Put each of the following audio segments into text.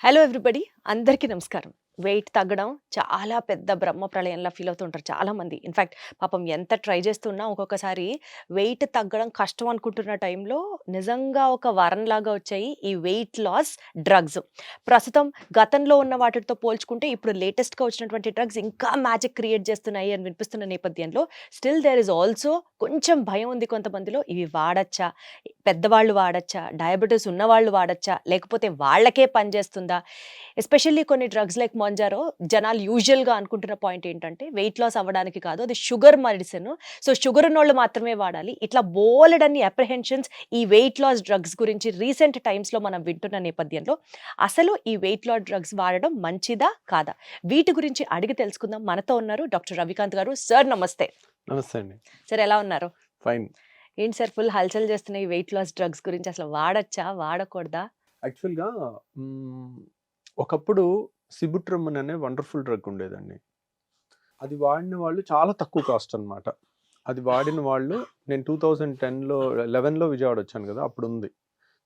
Hello everybody, అందరికీ నమస్కారం. Wait తగ్గడం చాలా పెద్ద బ్రహ్మ ప్రళయంలా ఫీల్ అవుతూ ఉంటారు చాలామంది. ఇన్‌ఫాక్ట్ పాపం ఎంత ట్రై చేస్తున్నా ఒక్కొక్కసారి వెయిట్ తగ్గడం కష్టం అనుకుంటున్న టైంలో నిజంగా ఒక వరంలాగా వచ్చాయి ఈ వెయిట్ లాస్ డ్రగ్స్. ప్రస్తుతం గతంలో ఉన్న వాటితో పోల్చుకుంటే ఇప్పుడు లేటెస్ట్‌గా వచ్చినటువంటి డ్రగ్స్ ఇంకా మ్యాజిక్ క్రియేట్ చేస్తున్నాయి అని వినిపిస్తున్న నేపథ్యంలో స్టిల్ దేర్ ఈస్ ఆల్సో కొంచెం భయం ఉంది కొంతమందిలో. ఇవి వాడచ్చా? పెద్దవాళ్ళు వాడచ్చా? డయాబెటిస్ ఉన్నవాళ్ళు వాడచ్చా? లేకపోతే వాళ్ళకే పనిచేస్తుందా? ఎస్పెషల్లీ కొన్ని డ్రగ్స్ లైక్ మొంజారో జనాలు యూజువల్‌గా అనుకుంటున్న పాయింట్ ఏంటంటే వెయిట్ లాస్ అవ్వడానికి కాదు, అది షుగర్ మెడిసిన్. సో షుగర్ ఉన్నోళ్ళు మాత్రమే వాడాలి. ఇట్లా బోలెడన్ని అప్రిహెన్షన్స్ ఈ వెయిట్ లాస్ డ్రగ్స్ గురించి రీసెంట్ టైమ్స్‌లో మనం వింటున్న నేపథ్యంలో అసలు ఈ వెయిట్ లాస్ డ్రగ్స్ వాడడం మంచిదా? కాదా? వీటి గురించి అడిగి తెలుసుకుందాం. మనతో ఉన్నారు డాక్టర్ రవికాంత్ గారు. సార్ నమస్తే. నమస్తే అండి. సార్ ఎలా ఉన్నారు? ఫైన్. ఏంటి సార్ ఫుల్ హల్చల్ చేస్తున్న ఈ వెయిట్ లాస్ డ్రగ్స్ గురించి అసలు వాడచ్చా? వాడకూడదా? యాక్చువల్‌గా ఒకప్పుడు సిబుట్రమన్ అనే వండర్‌ఫుల్ డ్రగ్ ఉండేదండి. అది వాడిన వాళ్ళు చాలా తక్కువ కాస్ట్ అనమాట. అది వాడిన వాళ్ళు నేను 2010లో 11లో విజయవాడ వచ్చాను కదా! అప్పుడుంది.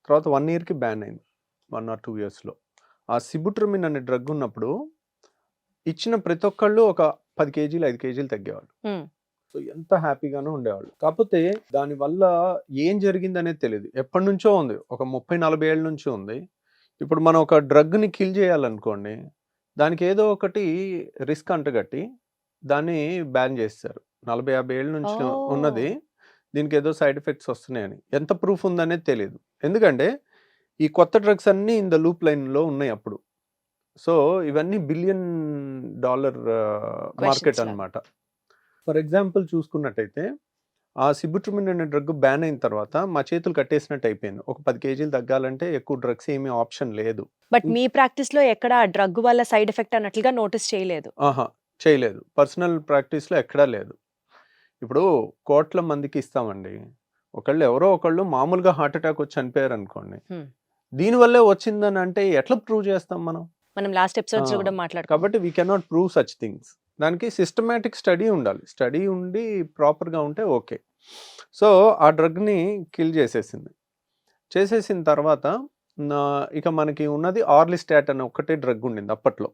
తర్వాత 1 ఇయర్‌కి బ్యాన్ అయింది. 1 ఆర్ 2 ఇయర్స్‌లో. ఆ సిబుట్రమిన్ అనే డ్రగ్ ఉన్నప్పుడు ఇచ్చిన ప్రతి ఒక్కళ్ళు ఒక 10 కేజీలు, 5 కేజీలు తగ్గేవాళ్ళు. హ్మ్. సో ఎంత హ్యాపీగానో ఉండేవాళ్ళు. కాకపోతే దానివల్ల ఏం జరిగిందనేది తెలీదు. ఎప్పటినుంచో ఉంది. ఒక 30, 40 ఏళ్ల నుంచి ఉంది. ఇప్పుడు మనం ఒక డ్రగ్‌ని కిల్ చేయాలనుకోండి, దానికి ఏదో ఒకటి రిస్క్ అంటగట్టి దాన్ని బ్యాన్ చేసేశారు. 40, 50 ఏళ్ల నుంచి ఉన్నది. ఓహ్! దీనికి ఏదో సైడ్ ఎఫెక్ట్స్ వస్తున్నాయని. ఎంత ప్రూఫ్ ఉందనేది తెలీదు. ఎందుకంటే ఈ కొత్త డ్రగ్స్ అన్నీ ఇన్ ద లూప్ లైన్‌లో ఉన్నాయి అప్పుడు. సో ఇవన్నీ బిలియన్ డాలర్ మార్కెట్ క్వెషన్స్ లాగా. అన్నమాట. ఫర్ ఎగ్జాంపుల్ చూసుకున్నట్టయితే ఆ సిబుట్రమిన్ అనే డ్రగ్ బ్యాన్ అయిన తర్వాత మా చేతులు కట్టేసినట్టు అయిపోయింది. ఒక 10 కేజీలు తగ్గాలంటే ఎక్కువ డ్రగ్స్ ఏమీ ఆప్షన్ లేదు. బట్ మీ ప్రాక్టీస్‌లో ఎక్కడ ఆ డ్రగ్ వల్ల సైడ్ ఎఫెక్ట్ అన్నట్లుగా నోటీస్ చేయలేదు. ఆహా! చేయలేదు. పర్సనల్ ప్రాక్టీస్‌లో ఎక్కడా లేదు. ఇప్పుడు కోట్ల మందికి ఇస్తామండి. ఎవరో ఒకళ్ళు మామూలుగా హార్ట్ అటాక్ వచ్చి చనిపోయారనుకోండి. హ్మ్. దీనివల్లే వచ్చిందని అంటే ఎట్లా ప్రూవ్ చేస్తాం మనం? మనం లాస్ట్ ఎపిసోడ్స్‌లో ఆ! కూడా మాట్లాడుకున్నాం. కాబట్టి we cannot prove such things. దానికి సిస్టమాటిక్ స్టడీ ఉండాలి. స్టడీ ఉండి ప్రాపర్‌గా ఉంటే ఓకే. సో, ఆ డ్రగ్‌ని కిల్ చేసేసింది. చేసేసిన తర్వాత ఇక మనకి ఉన్నది ఆర్లిస్టాట్ అనే ఒక్కటే డ్రగ్ ఉండింది అప్పట్లో.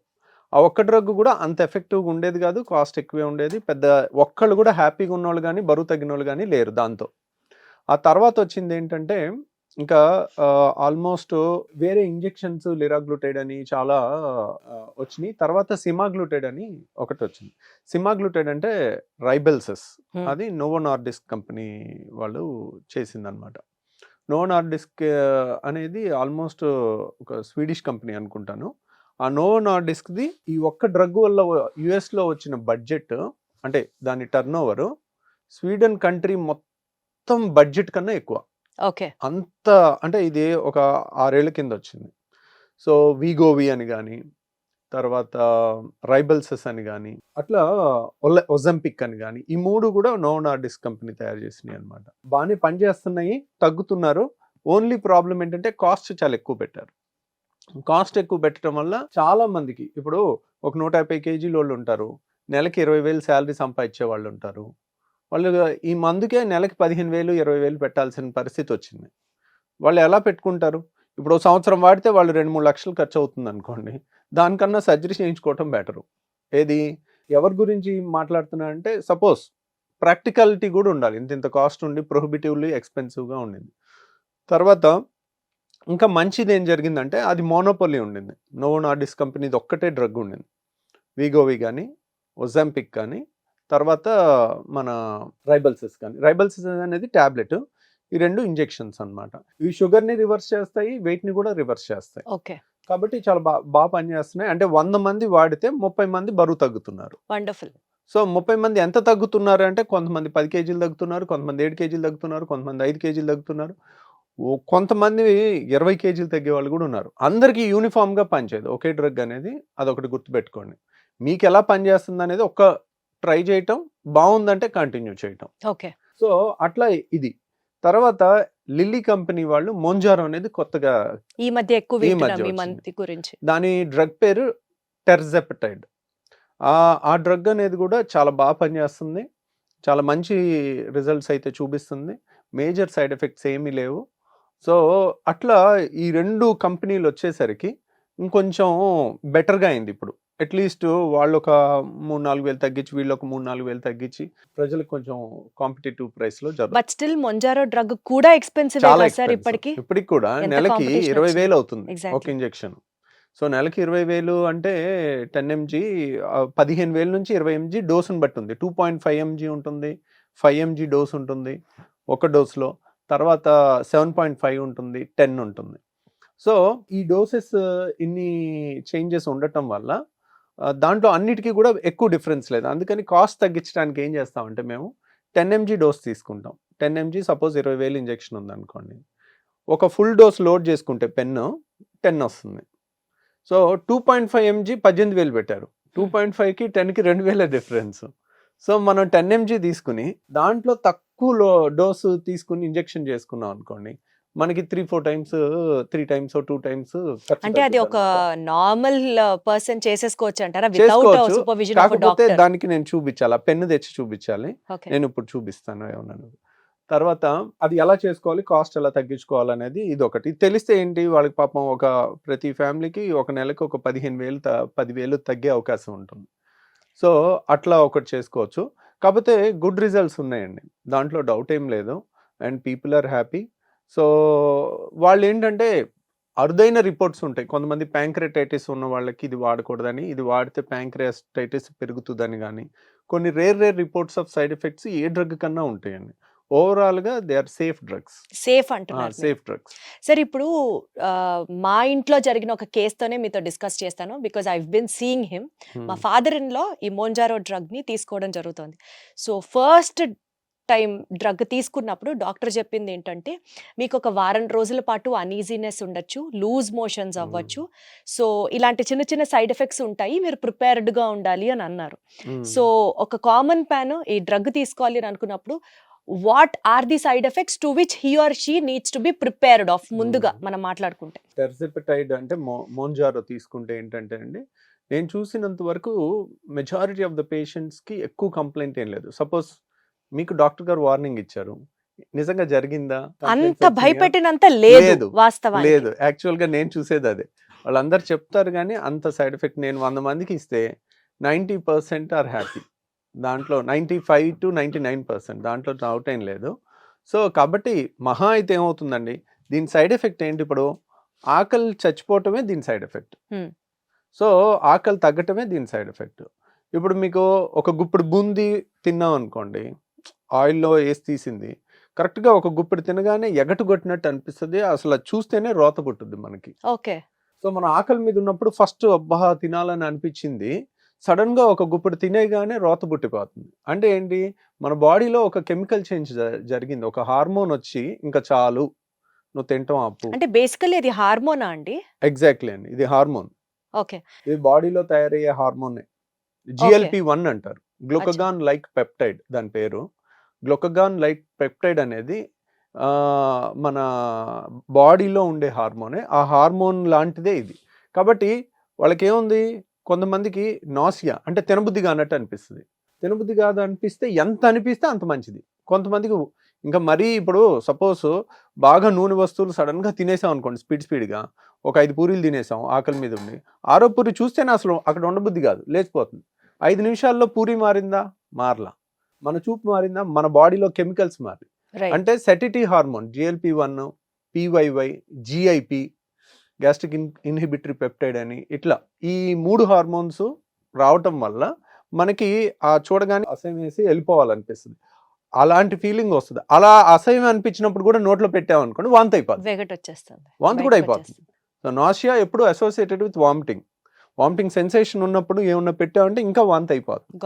ఆ ఒక్క డ్రగ్ కూడా అంత ఎఫెక్టివ్‌గా ఉండేది కాదు. కాస్ట్ ఎక్కువే ఉండేది. ఒక్కళ్ళు కూడా హ్యాపీగా ఉన్నోళ్ళు గానీ, బరువు తగ్గినోళ్ళు గానీ లేరు దాంతో. ఆ తర్వాత వచ్చిందేంటంటే ఇంకా ఆల్మోస్ట్ వేరే ఇంజెక్షన్స్ లిరాగ్లూటైడ్ అని చాలా వచ్చినాయి. తర్వాత సిమాగ్లూటైడ్ అని ఒకటొచ్చింది. సిమాగ్లూటైడ్ అంటే రైబెల్సస్. హ్మ్. అది నోవో నార్డిస్క్ కంపెనీ వాళ్ళు చేసిందనమాట. నోవో నార్డిస్క్ అనేది ఆల్మోస్ట్ ఒక స్వీడిష్ కంపెనీ అనుకుంటాను. ఆ నోవో నార్డిస్క్‌ది ఈ ఒక్క డ్రగ్ వల్ల యూఎస్‌లో వచ్చిన బడ్జెట్ అంటే దాని టర్నోవర్ స్వీడన్ కంట్రీ మొత్తం బడ్జెట్ కన్నా ఎక్కువ. ఓకే. అంత అంటే ఇది ఒక 6 ఏళ్ల కింద వచ్చింది. సో, వీగోవి అని గాని, తర్వాత రైబెల్సస్ అని గాని, అట్లా ఒజెంపిక్ అని గాని, ఈ 3 కూడా నోవో నార్డిస్క్ కంపెనీ తయారు చేసినయి అన్నమాట. బానే పనిచేస్తున్నాయి, తగ్గుతున్నారు. ఓన్లీ ప్రాబ్లమ్ ఏంటంటే కాస్ట్ చాలా ఎక్కువ పెట్టారు. కాస్ట్ ఎక్కువ పెట్టడం వల్ల చాలా మందికి ఇప్పుడు ఒక 150 కేజీలోళ్ళు ఉంటారు. నెలకి 20,000 సాలరీ సంపాదించే వాళ్ళు ఉంటారు. వాళ్ళు ఈ మందుకే నెలకి 15,000, 20,000 పెట్టాల్సిన పరిస్థితి వచ్చింది. వాళ్ళు ఎలా పెట్టుకుంటారు? ఇప్పుడు ఓ సంవత్సరం వాడితే వాళ్ళు 2, 3 లక్షలు ఖర్చు అవుతుంది అనుకోండి. దానికన్నా సర్జరీ చేయించుకోవటం బెటరు. ఏది? ఎవరి గురించి మాట్లాడుతున్నా అంటే సపోజ్ ప్రాక్టికాలిటీ కూడా ఉండాలి. ఇంత కాస్ట్ ఉండి ప్రొహిబిటివ్‌లీ ఎక్స్‌పెన్సివ్‌గా ఉండింది. తర్వాత ఇంకా మంచిది ఏం జరిగిందంటే అది మోనోపోలీ ఉండింది. నోవో నార్డిస్క్ కంపెనీది ఒక్కటే డ్రగ్ ఉండింది. వీగోవి గాని, ఒజెంపిక్ కానీ, తర్వాత మన రైబెల్సస్ కానీ. రైబెల్సస్ అనేది టాబ్లెట్. ఈ 2 ఇంజెక్షన్స్ అన్నమాట. ఇవి షుగర్‌ని రివర్స్ చేస్తాయి, వెయిట్‌ని కూడా రివర్స్ చేస్తాయి. ఓకే. కాబట్టి చాలా పనిచేస్తున్నాయి. అంటే 100 మంది వాడితే 30 మంది బరువు తగ్గుతున్నారు. వండర్‌ఫుల్. సో 30 మంది ఎంత తగ్గుతున్నారు అంటే కొంతమంది 10 కేజీలు తగ్గుతున్నారు, కొంతమంది 7 కేజీలు తగ్గుతున్నారు, కొంతమంది 5 కేజీలు తగ్గుతున్నారు. కొంతమంది 20 కేజీలు తగ్గేవాళ్ళు కూడా ఉన్నారు. అందరికీ యూనిఫామ్‌గా పనిచేయదు. ఒకే డ్రగ్ అనేది అదొకటి గుర్తుపెట్టుకోండి. మీకెలా పనిచేస్తుందనేది ట్రై చేయటం, బావుందంటే కంటిన్యూ చేయటం. ఓకే. సో అట్లా ఇది. తర్వాత లిల్లీ కంపెనీ వాళ్ళు మొంజారో అనేది కొత్తగా ఈ మధ్య ఎక్కువ ఈ వింటున్నాం మధ్య ఈ వచ్చింది. మంత్ గురించి. దాని డ్రగ్ పేరు టెర్జెపటైడ్. ఆ డ్రగ్ అనేది కూడా చాలా పనిచేస్తుంది. చాలా మంచి రిజల్ట్స్ అయితే చూపిస్తుంది. మేజర్ సైడ్ ఎఫెక్ట్స్ ఏమీ లేవు. సో అట్లా ఈ 2 కంపెనీలు వచ్చేసరికి ఇంకొంచెం బెటర్గా అయింది ఇప్పుడు. అట్లీస్ట్ వాళ్ళు ఒక 3-4 వేలు తగ్గించి, వీళ్ళు ఒక 3-4 వేలు తగ్గించి ప్రజలకు కొంచెం కాంపిటేటివ్ ప్రైస్ లో జరుగుతుంది. బట్ స్టిల్ మొంజారో డ్రగ్ కూడా ఎక్స్పెన్సివ్ చాలా సార్ ఎక్స్పెన్సివ్. ఇప్పటికి. ఇప్పటికి కూడా ఎంత నెలకి competition 20,000 వచ్చినా. అవుతుంది ఒక Exactly. ఇంజెక్షన్. సో నెలకి 20,000 అంటే 10 mg 15,000 నుంచి 20 mg డోసుని బట్టి ఉంది. 2.5 mg ఉంటుంది, 5 mg డోస్ ఉంటుంది ఒక డోస్లో, తర్వాత 7.5 ఉంటుంది, 10 ఉంటుంది. సో ఈ డోసెస్ ఇన్ని చేంజెస్ ఉండటం వల్ల దాంట్లో అన్నిటికీ కూడా ఎక్కువ డిఫరెన్స్ లేదు. అందుకని కాస్ట్ తగ్గించడానికి ఏం చేస్తామంటే మేము 10 mg డోస్ తీసుకుంటాం. 10 mg సపోజ్ 20,000 ఇంజెక్షన్ ఉందనుకోండి, ఒక ఫుల్ డోస్ లోడ్ చేసుకుంటే పెన్ను 10 వస్తుంది. సో 2.5 mg 18,000 పెట్టారు, 2.5కి 10కి 2,000 డిఫరెన్స్. సో మనం 10 mg తీసుకుని దాంట్లో తక్కువ డోసు తీసుకుని ఇంజెక్షన్ చేసుకున్నాం అనుకోండి, మనకి 3-4 టైమ్స్ 3 టైమ్స్ 2 టైమ్స్ అంటే అది ఒక నార్మల్ పర్సన్ చేసేసుకోవచ్చు అంటారా వితౌట్ చేసుకోవచ్చు. సూపర్విజన్ ఆఫ్ కాకపోతే డాక్టర్? దానికి నేను చూపించాలి, ఆ పెన్ను తెచ్చి చూపించాలి. ఓకే. నేను ఇప్పుడు చూపిస్తాను ఏమన్నా. తర్వాత అది ఎలా చేసుకోవాలి, కాస్ట్ ఎలా తగ్గించుకోవాలనేది ఇది ఒకటి తెలిస్తే ఏంటి వాళ్ళకి పాపం ఒక ప్రతి ఫ్యామిలీకి ఒక నెలకు ఒక 10,000 తగ్గే అవకాశం ఉంటుంది. సో అట్లా ఒకటి చేసుకోవచ్చు. కాకపోతే గుడ్ రిజల్ట్స్ ఉన్నాయండి, దాంట్లో డౌట్ ఏం లేదు. And people are happy. So వాళ్ళు ఏంటంటే అరుదైన రిపోర్ట్స్ ఉంటాయి. కొంతమంది ప్యాంక్రెటైటిస్ ఉన్న వాళ్ళకి ఇది వాడకూడదని, ఇది వాడితే ప్యాంక్రియాటైటిస్ పెరుగుతుందని, కానీ కొన్ని rare reports of side effects ఏ డ్రగ్ కన్నా ఉంటాయండి. ఓవరాల్గా they are safe drugs. Safe అంటున్నారు. Safe drugs. సార్ ఇప్పుడు మా ఇంట్లో జరిగిన ఒక కేసుతోనే మీతో డిస్కస్ చేస్తాను, because I been seeing him. మా ఫాదర్ ఇన్ లో ఈ మోంజారో డ్రగ్ ని తీసుకోవడం జరుగుతుంది. సో ఫస్ట్ టైం డ్రగ్ తీసుకున్నప్పుడు డాక్టర్ చెప్పింది ఏంటంటే, మీకు ఒక వారం రోజుల పాటు అనీజీనెస్ ఉండొచ్చు, లూజ్ మోషన్స్ అవ్వచ్చు, సో ఇలాంటి చిన్న చిన్న సైడ్ ఎఫెక్ట్స్ ఉంటాయి, మీరు ప్రిపేర్డ్గా ఉండాలి అని అన్నారు. సో ఒక కామన్ ప్యాన్ ఈ డ్రగ్ తీసుకోవాలి అని అనుకున్నప్పుడు what are the side effects to which he or she needs to be prepared of ముందుగా మనం మాట్లాడుకుంటే? టెర్సిపెటైడ్ అంటే మోంజారో తీసుకుంటే ఏంటంటే అండి, నేను చూసినంత వరకు మెజారిటీ ఆఫ్ ద పేషెంట్స్కి ఎక్కువ కంప్లైంట్ ఏం లేదు. సపోజ్ మీకు డాక్టర్ గారు వార్నింగ్ ఇచ్చారు, నిజంగా జరిగిందా? అంత భయపెట్టినంత లేదు వాస్తవానికి. లేదు, యాక్చువల్గా నేను చూసేది అదే. వాళ్ళందరూ చెప్తారు కానీ అంత సైడ్ ఎఫెక్ట్ నేను 100 మందికి ఇస్తే 90% ఆర్ హ్యాపీ. దాంట్లో 95 to 99% దాంట్లో డౌట్ ఏం లేదు. సో కాబట్టి మహా అయితే ఏమవుతుందండి, దీని సైడ్ ఎఫెక్ట్ ఏంటి, ఇప్పుడు ఆకలి చచ్చిపోవటమే దీని సైడ్ ఎఫెక్ట్. సో ఆకలి తగ్గటమే దీని సైడ్ ఎఫెక్ట్. ఇప్పుడు మీకు ఒక గుప్పుడు బూందీ తిన్నాం అనుకోండి, ఆయిల్లో వేసి తీసింది, కరెక్ట్గా ఒక గుప్పుడు తినగానే ఎగటు కొట్టినట్టు అనిపిస్తుంది, అసలు అది చూస్తేనే రోత పుట్టుద్ది మనకి. ఓకే. సో మన ఆకలి మీద ఉన్నప్పుడు ఫస్ట్ అబ్బా తినాలని అనిపించింది, సడన్ గా ఒక గుప్పుడు తినేగానే రోత పుట్టిపోతుంది. అంటే ఏంటి, మన బాడీలో ఒక కెమికల్ చేంజ్ జరిగింది, ఒక హార్మోన్ వచ్చి ఇంకా చాలు నువ్వు తింటాం ఆపు. అంటే బేసికల్లీ ఇది హార్మోనా అండి? ఎగ్జాక్ట్లీ అండి, ఇది హార్మోన్. ఓకే. ఇది బాడీలో తయారయ్యే హార్మోన్, GLP-1 అంటారు, గ్లూకగాన్ లైక్ పెప్టైడ్ దాని పేరు. గ్లూకగాన్ లైక్ పెప్టైడ్ అనేది మన బాడీలో ఉండే హార్మోనే, ఆ హార్మోన్ లాంటిదే ఇది. కాబట్టి వాళ్ళకి ఏముంది, కొంతమందికి నాసియా అంటే తినబుద్ధిగా అన్నట్టు అనిపిస్తుంది. తినబుద్ధి కాదు అనిపిస్తే ఎంత అనిపిస్తే అంత మంచిది. కొంతమందికి ఇంకా మరీ ఇప్పుడు సపోజ్ బాగా నూనె వస్తువులు సడన్గా తినేసాం అనుకోండి, స్పీడ్గా ఒక 5 పూరీలు తినేసాం ఆకలి మీద ఉండి, 6వ పూరి చూస్తేనే అసలు అక్కడ ఉండబుద్ధి కాదు, లేచిపోతుంది. 5 నిమిషాల్లో పూరి మారిందా? మారలా. మన చూపు మారిందా? మన బాడీలో కెమికల్స్ మారి. అంటే satiety hormone GLP-1, PYY, GIP, gastric inhibitory peptide అని, ఇట్లా ఈ 3 హార్మోన్స్ రావటం వల్ల మనకి ఆ చూడగానే అసహ్యం వేసి వెళ్ళిపోవాలనిపిస్తుంది, అలాంటి ఫీలింగ్ వస్తుంది. అలా అసహ్యం అనిపించినప్పుడు కూడా నోట్లో పెట్టామనుకోండి వాంతి అయిపోతుంది, వాంతి కూడా అయిపోతుంది. సో నాసియా ఎప్పుడు అసోసియేటెడ్ విత్ వామిటింగ్ సెన్సేషన్ ఉన్నప్పుడు ఏమన్నా పెట్టామంటే ఇంకా వాంతి అయిపోతుంది.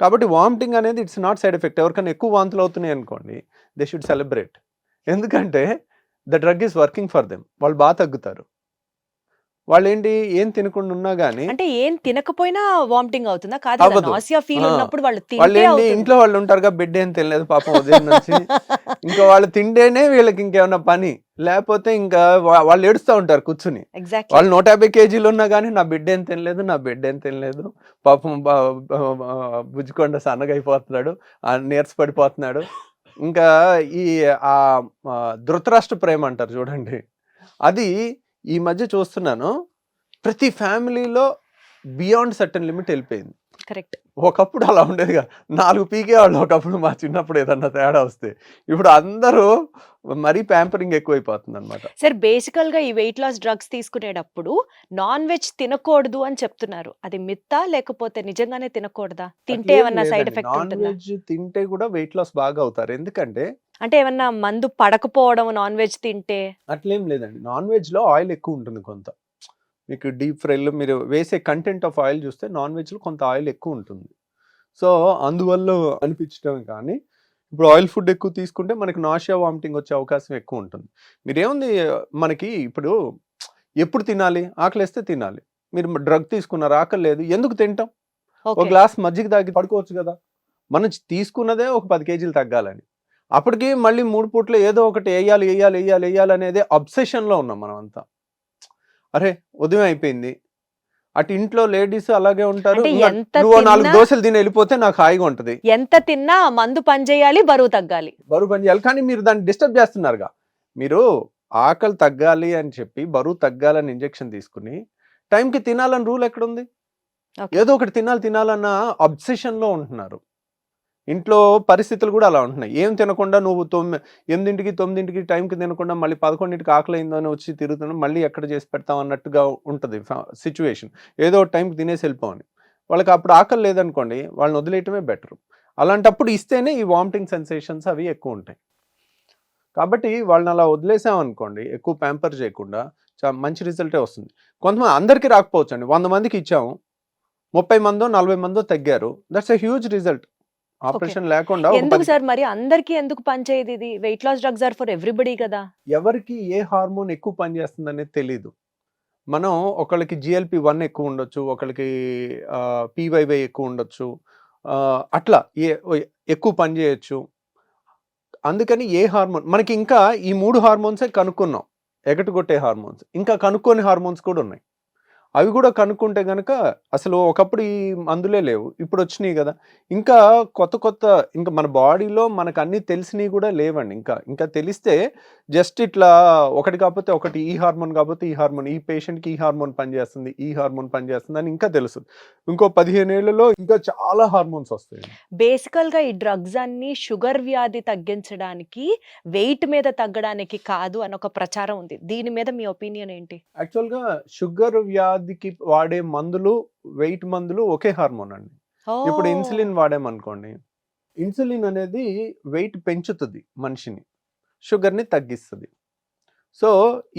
కాబట్టి వామిటింగ్ అనేది ఇట్స్ నాట్ సైడ్ ఎఫెక్ట్. ఎవరికైనా ఎక్కువ వాంతులు అవుతున్నాయి అనుకోండి, దే షుడ్ సెలబ్రేట్, ఎందుకంటే the drug is working for them. వాళ్ళు బాగా తగ్గుతారు. వాళ్ళు ఏంటి, ఏం తినకుండా ఉన్నా గానీ, అంటే ఏం తినకపోయినా వామిటింగ్ అవుతుందా? కాదు, నాసియా ఫీల్ ఉన్నప్పుడు వాళ్ళు ఏంటి, ఇంట్లో వాళ్ళు ఉంటారుగా, బిడ్డ ఏం తినలేదు పాపం ఉదయం నుంచి, ఇంకా వాళ్ళు తింటేనే వీళ్ళకి ఇంకేమన్నా పని, లేకపోతే ఇంకా వాళ్ళు ఏడుస్తూ ఉంటారు కూర్చుని. వాళ్ళు 150 kgs ఉన్నా కానీ నా బిడ్డ ఏం తినలేదు, పాపం బుజ్జికొండ సన్నగా అయిపోతున్నాడు, నీరసపడిపోతున్నాడు. ఇంకా ఈ ధృతరాష్ట్ర ప్రేమ అంటారు చూడండి, అది ఈ మధ్య చూస్తున్నాను. ప్రతి ఫ్యామిలీలో బియాండ్ సర్టన్ లిమిట్ వెళ్ళిపోయింది. కరెక్ట్. ఒకప్పుడు అలా ఉండేదిగా, 4 పీకేవాళ్ళు ఒకప్పుడు మా చిన్నప్పుడు ఏదన్నా తేడా వస్తే. ఇప్పుడు అందరూ మరీ ప్యాంపరింగ్ ఎక్కువైపోతుంది అనమాట. సార్ బేసికల్గా ఈ వెయిట్ లాస్ డ్రగ్స్ తీసుకునేటప్పుడు నాన్ వెజ్ తినకూడదు అని చెప్తున్నారు. అది మిత్తా లేకపోతే నిజంగానే తినకూడదా? తింటే ఏమన్నా సైడ్ ఎఫెక్ట్ నాన్ ఉంటుందా? వెజ్ తింటే కూడా వెయిట్ లాస్ బాగా అవుతారు. ఎందుకంటే అంటే ఏమన్నా మందు పడకపోవడం నాన్ వెజ్ తింటే? అట్లేం లేదండి. నాన్ వెజ్ లో ఆయిల్ ఎక్కువ ఉంటుంది కొంత. మీకు డీప్ ఫ్రైలో మీరు వేసే కంటెంట్ ఆఫ్ ఆయిల్ చూస్తే నాన్ వెజ్లో కొంత ఆయిల్ ఎక్కువ ఉంటుంది. సో అందువల్ల అనిపించడం కానీ, ఇప్పుడు ఆయిల్ ఫుడ్ ఎక్కువ తీసుకుంటే మనకి నాషియా వామిటింగ్ వచ్చే అవకాశం ఎక్కువ ఉంటుంది. మీరేముంది, మనకి ఇప్పుడు ఎప్పుడు తినాలి? ఆకలిస్తే తినాలి. మీరు డ్రగ్ తీసుకున్నారు, ఆకలి లేదు, ఎందుకు తింటాం? ఒక ఓకే. గ్లాస్ మజ్జిగ తాగి పడుకోవచ్చు కదా. మనం తీసుకున్నదే ఒక 10 కేజీలు తగ్గాలని. అప్పటికి మళ్ళీ 3 పూట్లు ఏదో ఒకటి వేయాలి అనేది అబ్సెషన్లో ఉన్నాం మనం అంతా. అరే ఉదయం అయిపోయింది, అటు ఇంట్లో లేడీస్ అలాగే ఉంటారు. అంటే ఇంకా ఎంత నువ్వు 4 తిన్నా దోశలు తిని వెళ్ళిపోతే నాకు హాయిగా ఉంటది, ఎంత తిన్నా ఆ మందు పనిచేయాలి, బరువు తగ్గాలి. బరువు పని చేయాలి. కానీ మీరు దాన్ని డిస్టర్బ్ చేస్తున్నారుగా. మీరు ఆకలి తగ్గాలి అని చెప్పి బరువు తగ్గాలని ఇంజెక్షన్ తీసుకుని టైంకి తినాలని రూల్ ఎక్కడుంది? ఓకే. ఏదో ఒకటి తినాలన్న అబ్సెషన్ లో ఉంటున్నారు. ఇంట్లో పరిస్థితులు కూడా అలా ఉంటున్నాయి. ఏం తినకుండా నువ్వు 8కి 9కి టైంకి తినకుండా మళ్ళీ 11కి ఆకలి అయిందని వచ్చి తిరుగుతున్నాం, మళ్ళీ ఎక్కడ చేసి పెడతాం అన్నట్టుగా ఉంటుంది సిచ్యువేషన్. ఏదో ఒక టైంకి తినేసి వెళ్ళిపోవని. వాళ్ళకి అప్పుడు ఆకలి లేదనుకోండి, వాళ్ళని వదిలేయటమే బెటర్. అలాంటప్పుడు ఇస్తేనే ఈ వామిటింగ్ సెన్సేషన్స్ అవి ఎక్కువ ఉంటాయి. కాబట్టి వాళ్ళని అలా వదిలేసామనుకోండి, ఎక్కువ ప్యాంపర్ చేయకుండా మంచి రిజల్టే వస్తుంది. కొంతమంది, అందరికీ రాకపోవచ్చు అండి. 100 మందికి ఇచ్చాము, 30 మందో 40 మందో తగ్గారు. That's a huge result. Operation లేకుండా ఒక ఎందుకు 10 సార్ మరి అందరికి ఎందుకు పనిచేయదు ఇది? Weight loss drugs are for everybody కదా. ఎవరికి ఏ హార్మోన్ ఎక్కువ పనిచేస్తుంది అనేది తెలీదు. మనం ఒకళ్ళకి GLP-1 ఎక్కువ ఉండొచ్చు, ఒకళ్ళకి PYY ఎక్కువ ఉండొచ్చు, అట్లా ఎక్కువ పని చేయొచ్చు. అందుకని ఏ హార్మోన్ మనకి, ఇంకా ఈ 3 హార్మోన్సే కనుక్కున్నాం, ఎగటగొట్టే హార్మోన్స్. ఇంకా కనుక్కోని హార్మోన్స్ కూడా ఉన్నాయి. అవి కూడా కనుక్కుంటే గనక అసలు ఒకప్పుడు ఈ మందులే లేవు, ఇప్పుడు వచ్చినాయి కదా. ఇంకా కొత్త ఇంకా మన బాడీలో మనకు అన్ని తెలిసినవి కూడా లేవండి. ఇంకా తెలిస్తే జస్ట్ ఇట్లా ఒకటి కాకపోతే ఒకటి, ఈ హార్మోన్ కాకపోతే ఈ హార్మోన్, ఈ పేషెంట్కి ఈ హార్మోన్ పనిచేస్తుంది, ఈ హార్మోన్ పనిచేస్తుంది అని ఇంకా తెలుసు. ఇంకో 15 ఏళ్లలో ఇంకా చాలా హార్మోన్స్ వస్తాయి. బేసికల్ గా ఈ డ్రగ్స్ అన్ని షుగర్ వ్యాధి తగ్గించడానికి, వెయిట్ మీద తగ్గడానికి కాదు అని ఒక ప్రచారం ఉంది. దీని మీద మీ ఒపీనియన్ ఏంటి? యాక్చువల్గా షుగర్ వ్యాధికి వాడే మందులు, వెయిట్ మందులు ఒకే హార్మోన్ అండి. ఇప్పుడు ఇన్సులిన్ వాడామనుకోండి, ఇన్సులిన్ అనేది వెయిట్ పెంచుతుంది మనిషిని, షుగర్ని తగ్గిస్తుంది. సో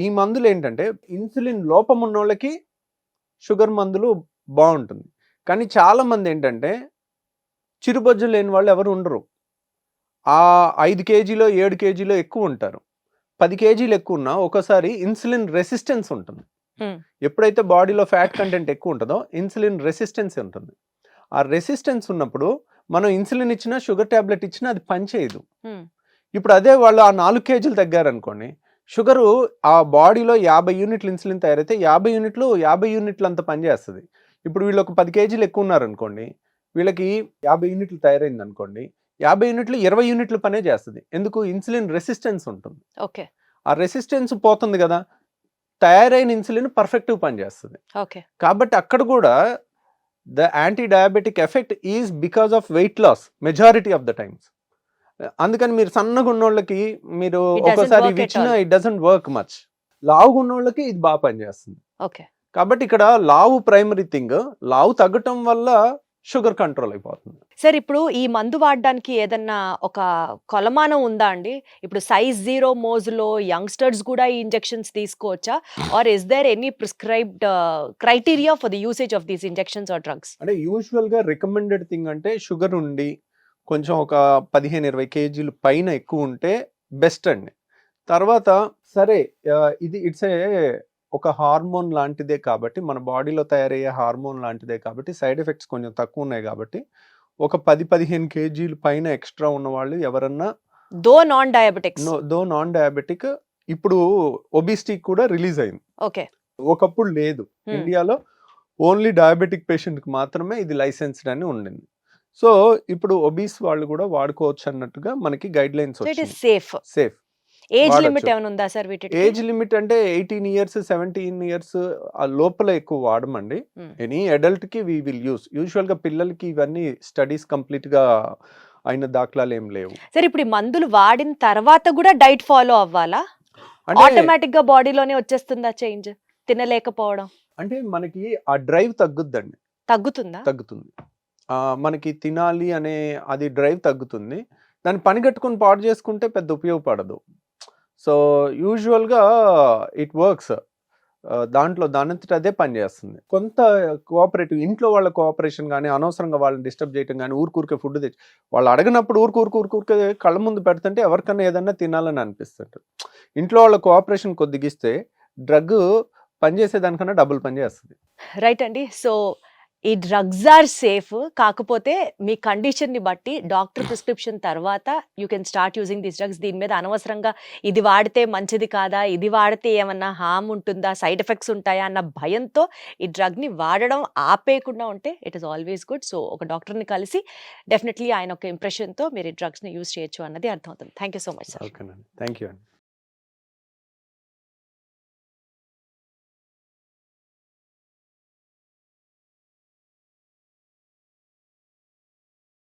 ఈ మందులు ఏంటంటే, ఇన్సులిన్ లోపం ఉన్న వాళ్ళకి షుగర్ మందులు బాగుంటుంది. కానీ చాలా మంది ఏంటంటే, చిరుబొజ్జు లేని వాళ్ళు ఎవరు ఉండరు. ఆ 5 కేజీలో 7 కేజీలో ఎక్కువ ఉంటారు. 10 కేజీలు ఎక్కువ ఉన్నా ఒకసారి ఇన్సులిన్ రెసిస్టెన్స్ ఉంటుంది. ఎప్పుడైతే బాడీలో ఫ్యాట్ కంటెంట్ ఎక్కువ ఉంటుందో ఇన్సులిన్ రెసిస్టెన్స్ ఉంటుంది. ఆ రెసిస్టెన్స్ ఉన్నప్పుడు మనం ఇన్సులిన్ ఇచ్చినా, షుగర్ ట్యాబ్లెట్ ఇచ్చినా అది పనిచేయదు. ఇప్పుడు అదే వాళ్ళు ఆ 4 కేజీలు తగ్గారనుకోండి, షుగరు ఆ బాడీలో 50 యూనిట్లు ఇన్సులిన్ తయారైతే 50 యూనిట్లు అంత పనిచేస్తుంది. ఇప్పుడు వీళ్ళు ఒక 10 కేజీలు ఎక్కువ ఉన్నారనుకోండి, వీళ్ళకి 50 యూనిట్లు తయారైంది అనుకోండి, 50 యూనిట్లు 20 యూనిట్లు పనే చేస్తుంది. ఎందుకు? ఇన్సులిన్ రెసిస్టెన్స్ ఉంటుంది. ఓకే. ఆ రెసిస్టెన్స్ పోతుంది కదా, తయారైన ఇన్సులిన్ పర్ఫెక్ట్గా పనిచేస్తుంది. ఓకే. కాబట్టి అక్కడ కూడా the anti diabetic effect is because of weight loss majority of the times. అందుకని మీరు సన్నగా ఉన్నోళ్ళకి మీరు ఒకసారి ఇవి ఇచ్చినా ఇట్ డజంట్ వర్క్ మచ్. లావుగా ఉన్నోళ్ళకి ఇది బాగా పనిచేస్తుంది. ఓకే. కాబట్టి ఇక్కడ లావు ప్రైమరీ థింగ్. లావు తగ్గటం వల్ల షుగర్ కంట్రోల్ అయిపోతుంది. సార్ ఇప్పుడు ఈ మందు వాడడానికి ఏదన్నా ఒక కొలమానం ఉందా అండి? ఇప్పుడు సైజ్ 0 మోజులో యంగ్స్టర్స్ కూడా ఈ ఇంజెక్షన్స్ తీసుకోవచ్చా? Or is there any prescribed criteria for the usage of these injections or drugs? అంటే యూజువల్గా రికమెండెడ్ థింగ్ అంటే షుగర్ ఉండి కొంచెం ఒక 15-20 కేజీలు పైన ఎక్కువ ఉంటే బెస్ట్ అండి. తర్వాత సరే, ఇది ఇట్స్ ఒక హార్మోన్ లాంటిదే కాబట్టి, మన బాడీలో తయారయ్యే హార్మోన్ లాంటిదే కాబట్టి సైడ్ ఎఫెక్ట్స్ కొంచెం తక్కువ ఉన్నాయి కాబట్టి, ఒక 10-15 కేజీలు పైన ఎక్స్ట్రా ఉన్న వాళ్ళు ఎవరన్నా, దో నాన్ డయాబెటిక్, ఇప్పుడు ఒబిసిటీ కూడా రిలీజ్ అయింది. ఓకే. ఒకప్పుడు లేదు. ఇండియాలో ఓన్లీ డయాబెటిక్ పేషెంట్కి మాత్రమే ఇది లైసెన్స్డ్ అని ఉండింది. సో ఇప్పుడు ఒబీస్ వాళ్ళు కూడా వాడుకోవచ్చు అన్నట్టుగా మనకి గైడ్ లైన్స్ వచ్చాయి. సేఫ్. ఏజ్ వాడొచ్చు. లిమిట్ ఏమైనా ఉందా సార్ వీటికి? ఏజ్ లిమిట్ అంటే 18 ఇయర్స్ 17 ఇయర్స్ ఆ లోపల ఎక్కువ వాడమండి. ఎనీ అడల్ట్ కి వి విల్ యూస్. యూజువల్ గా పిల్లలకి ఇవన్నీ స్టడీస్ కంప్లీట్ గా అయిన దాఖలాలు ఏం లేవు. సరే ఇప్పుడు ఈ మందులు వాడిన తర్వాత కూడా డైట్ ఫాలో అవ్వాలా? అంటే ఆటోమేటిక్ గా బాడీలోనే వచ్చేస్తుందా చేంజ్? తినలేకపోవడం అంటే మనకి ఆ డ్రైవ్ తగ్గుద్దండి, తగ్గుతుందా? తగ్గుతుంది. మనకి తినాలి అనే అది డ్రైవ్ తగ్గుతుంది. దాన్ని పని కట్టుకొని పాడు చేసుకుంటే పెద్ద ఉపయోగపడదు. సో యూజువల్గా ఇట్ వర్క్స్. దాంట్లో దానంతట అదే పని చేస్తుంది. కొంత కోఆపరేటివ్ ఇంట్లో వాళ్ళ కోఆపరేషన్ కానీ, అనవసరంగా వాళ్ళని డిస్టర్బ్ చేయడం కానీ, ఊరికే ఫుడ్ తెచ్చి వాళ్ళు అడగనప్పుడు ఊరికే కళ్ళ ముందు పెడుతుంటే ఎవరికన్నా ఏదన్నా తినాలని అనిపిస్తుంది. ఇంట్లో వాళ్ళ కోఆపరేషన్ కొద్దిగిస్తే డ్రగ్ పనిచేసేదానికన్నా డబుల్ పని చేస్తుంది. రైట్ అండి. సో ఈ డ్రగ్స్ ఆర్ సేఫ్. కాకపోతే మీ కండిషన్ని బట్టి డాక్టర్ ప్రిస్క్రిప్షన్ తర్వాత you can start using these drugs. దీని మీద అనవసరంగా ఇది వాడితే మంచిది కాదా, ఇది వాడితే ఏమన్నా హామ్ ఉంటుందా, సైడ్ ఎఫెక్ట్స్ ఉంటాయా అన్న భయంతో ఈ డ్రగ్ని వాడడం ఆపేయకుండా ఉంటే it is always good. So ఒక డాక్టర్ని కలిసి డెఫినెట్లీ ఆయన ఒక ఇంప్రెషన్తో మీరు ఈ డ్రగ్స్ని యూజ్ చేయొచ్చు అన్నది అర్థమవుతుంది. Thank you so much sir. ఓకేనండి, థ్యాంక్ యూ అండి.